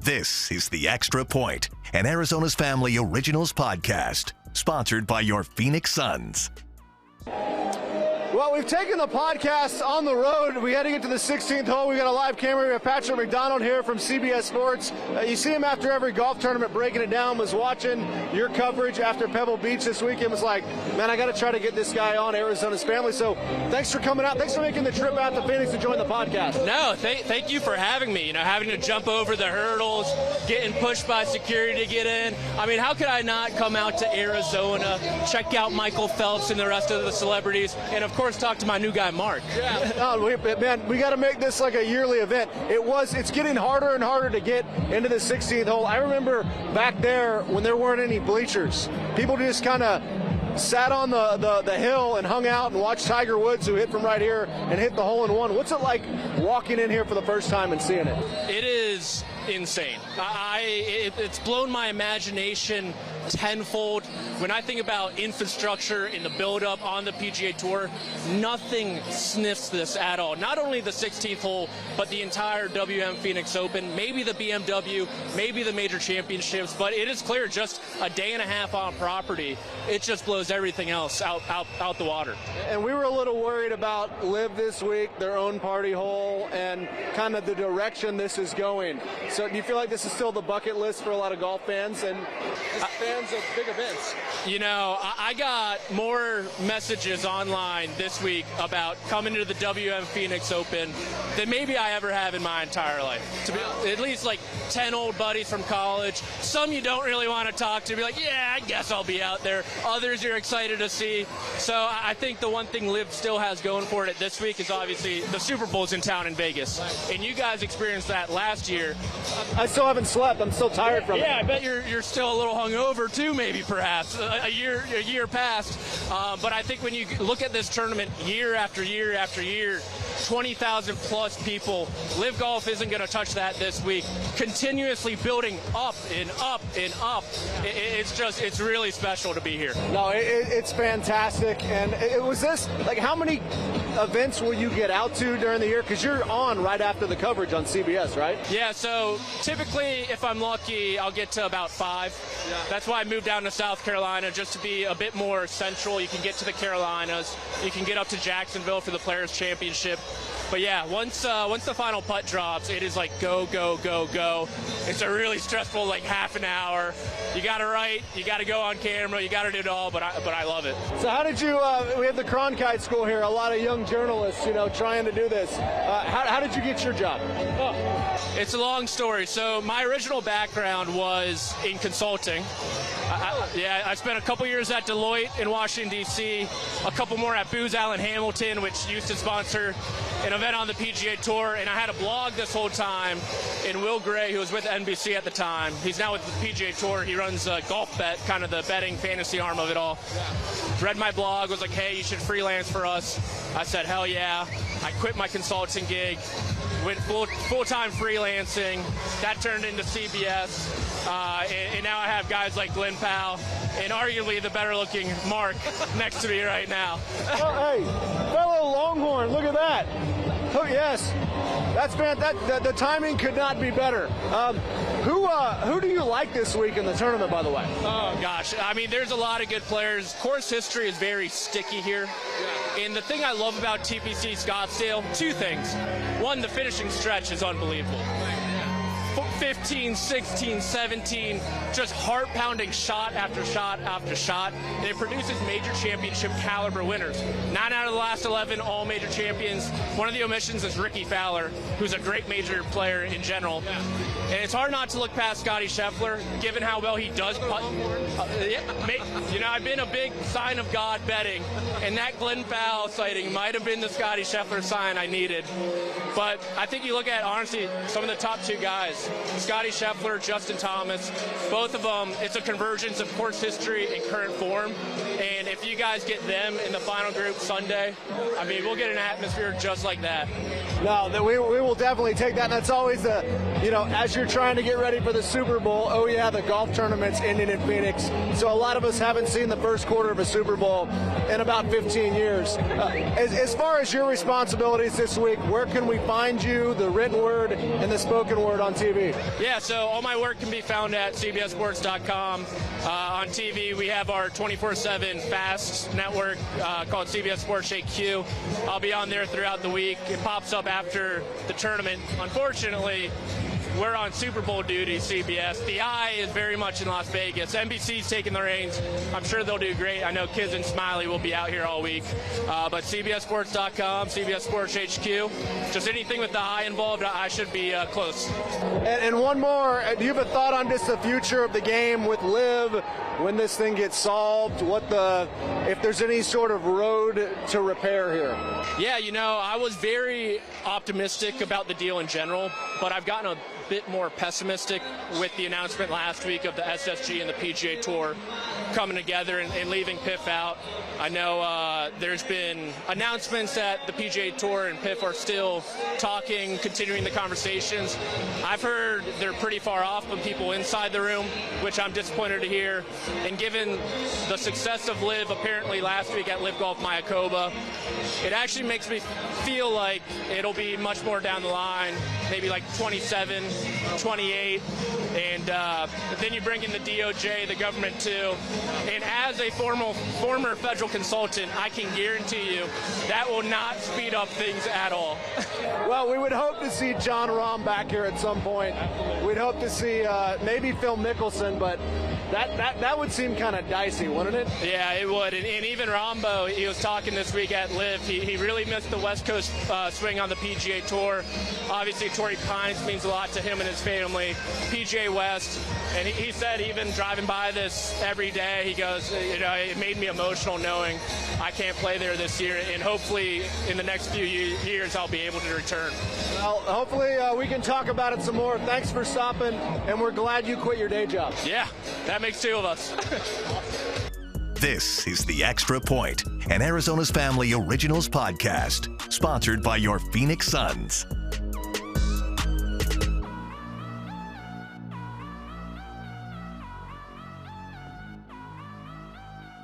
This is The Extra Point, an Arizona's Family Originals podcast, sponsored by your Phoenix Suns. Well, we've taken the podcast on the road. We're heading into the 16th hole. We got a live camera. We have Patrick McDonald here from CBS Sports. You see him after every golf tournament breaking it down. Was watching your coverage after Pebble Beach this weekend. Was like, man, I got to try to get this guy on Arizona's Family. So thanks for coming out. Thanks for making the trip out to Phoenix to join the podcast. No, thank you for having me. You know, having to jump over the hurdles, getting pushed by security to get in. I mean, how could I not come out to Arizona, check out Michael Phelps and the rest of the celebrities, and of course talk to my new guy Mark. Yeah. Man, we got to make this like a yearly event. It's getting harder and harder to get into the 16th hole. I remember back there when there weren't any bleachers, people just kind of sat on the hill and hung out and watched Tiger Woods, who hit from right here and hit the hole-in-one. What's it like walking in here for the first time and seeing it? It is insane. It's blown my imagination tenfold. When I think about infrastructure in the build-up on the PGA Tour, nothing sniffs this at all. Not only the 16th hole, but the entire WM Phoenix Open, maybe the BMW, maybe the major championships, but it is clear just a day and a half on property, it just blows everything else out the water. And we were a little worried about Live this week, their own party hole, and kind of the direction this is going. So do you feel like this is still the bucket list for a lot of golf fans and fans of big events? You know, I got more messages online this week about coming to the WM Phoenix Open than maybe I ever have in my entire life. To be, at least like 10 old buddies from college. Some you don't really want to talk to. Be like, yeah, I guess I'll be out there. Others you're excited to see. So I think the one thing Liv still has going for it this week is obviously the Super Bowl's in town in Vegas. And you guys experienced that last year. I still haven't slept. I'm still tired from it. Yeah, I bet you're still a little hungover too, maybe perhaps. A year past. But I think when you look at this tournament year after year after year, 20,000 plus people, Live Golf isn't going to touch that this week. Continuously building up and up and up. It's really special to be here. No, it's fantastic. And it was this, like, how many events will you get out to during the year? Because you're on right after the coverage on CBS, right? Yeah, so typically, if I'm lucky, I'll get to about 5. Yeah. That's why I moved down to South Carolina, just to be a bit more central. You can get to the Carolinas. You can get up to Jacksonville for the Players' Championship. But yeah, once the final putt drops, it is like go, go, go, go. It's a really stressful like half an hour. You got to write, you got to go on camera, you got to do it all, but I love it. So how did you, we have the Cronkite School here, a lot of young journalists, trying to do this. How did you get your job? Oh, it's a long story. So my original background was in consulting. I spent a couple years at Deloitte in Washington, D.C., a couple more at Booz Allen Hamilton, which used to sponsor an event on the PGA Tour, and I had a blog this whole time. And Will Gray, who was with NBC at the time, he's now with the PGA Tour. He runs Golf Bet, kind of the betting fantasy arm of it all. Yeah. Read my blog, was like, hey, you should freelance for us. I said, hell yeah. I quit my consulting gig, went full-time freelancing. That turned into CBS. And now I have guys like Glenn Powell and arguably the better-looking Mark next to me right now. Oh, hey, fellow Longhorn, look at that. Oh, yes. That's fantastic. The timing could not be better. Who do you like this week in the tournament, by the way? Oh, gosh. I mean, there's a lot of good players. Course history is very sticky here. Yeah. And the thing I love about TPC Scottsdale, 2 things. One, the finishing stretch is unbelievable. 15, 16, 17, just heart-pounding shot after shot after shot. And it produces major championship caliber winners. 9 out of the last 11, all major champions. One of the omissions is Ricky Fowler, who's a great major player in general. Yeah. And it's hard not to look past Scotty Scheffler, given how well he does putt. I've been a big sign of God betting, and that Glenn Powell sighting might have been the Scotty Scheffler sign I needed. But I think you look at, honestly, some of the top 2 guys, Scotty Scheffler, Justin Thomas, both of them, it's a convergence of course history and current form. And if you guys get them in the final group Sunday, I mean, we'll get an atmosphere just like that. No, that we will definitely take that. And that's always as you're trying to get ready for the Super Bowl, oh yeah, the golf tournament's ending in Phoenix. So a lot of us haven't seen the first quarter of a Super Bowl in about 15 years. As far as your responsibilities this week, where can we find you, the written word and the spoken word on TV? Yeah, so all my work can be found at CBSSports.com. On TV, we have our 24/7 FAST network called CBS Sports HQ. I'll be on there throughout the week. It pops up after the tournament. Unfortunately, we're on Super Bowl duty, CBS. The eye is very much in Las Vegas. NBC's taking the reins. I'm sure they'll do great. I know Kiz and Smiley will be out here all week. But CBSSports.com, CBS Sports HQ, just anything with the eye involved, I should be close. And one more, do you have a thought on just the future of the game with LIV when this thing gets solved? If there's any sort of road to repair here? Yeah, I was very optimistic about the deal in general, but I've gotten a bit more pessimistic with the announcement last week of the SSG and the PGA Tour coming together and leaving PIF out. I know there's been announcements that the PGA Tour and PIF are still talking, continuing the conversations. I've heard they're pretty far off from people inside the room, which I'm disappointed to hear. And given the success of LIV apparently last week at LIV Golf Mayakoba, it actually makes me feel like it'll be much more down the line, maybe like 27, 28, and then you bring in the DOJ, the government too. And as a former federal consultant, I can guarantee you that will not speed up things at all. Well, we would hope to see John Rahm back here at some point. We'd hope to see maybe Phil Mickelson, but that would seem kind of dicey, wouldn't it? Yeah, it would. And even Rambo, he was talking this week at LIV. He really missed the West Coast swing on the PGA Tour. Obviously, Torrey Pines means a lot to him and his family. PGA West, and he said even driving by this every day, he goes, it made me emotional knowing I can't play there this year, and hopefully in the next few years I'll be able to return. Well, hopefully we can talk about it some more. Thanks for stopping, and we're glad you quit your day job. Yeah, that makes two of us. This is The Extra Point, an Arizona's Family Originals podcast, sponsored by your Phoenix Suns.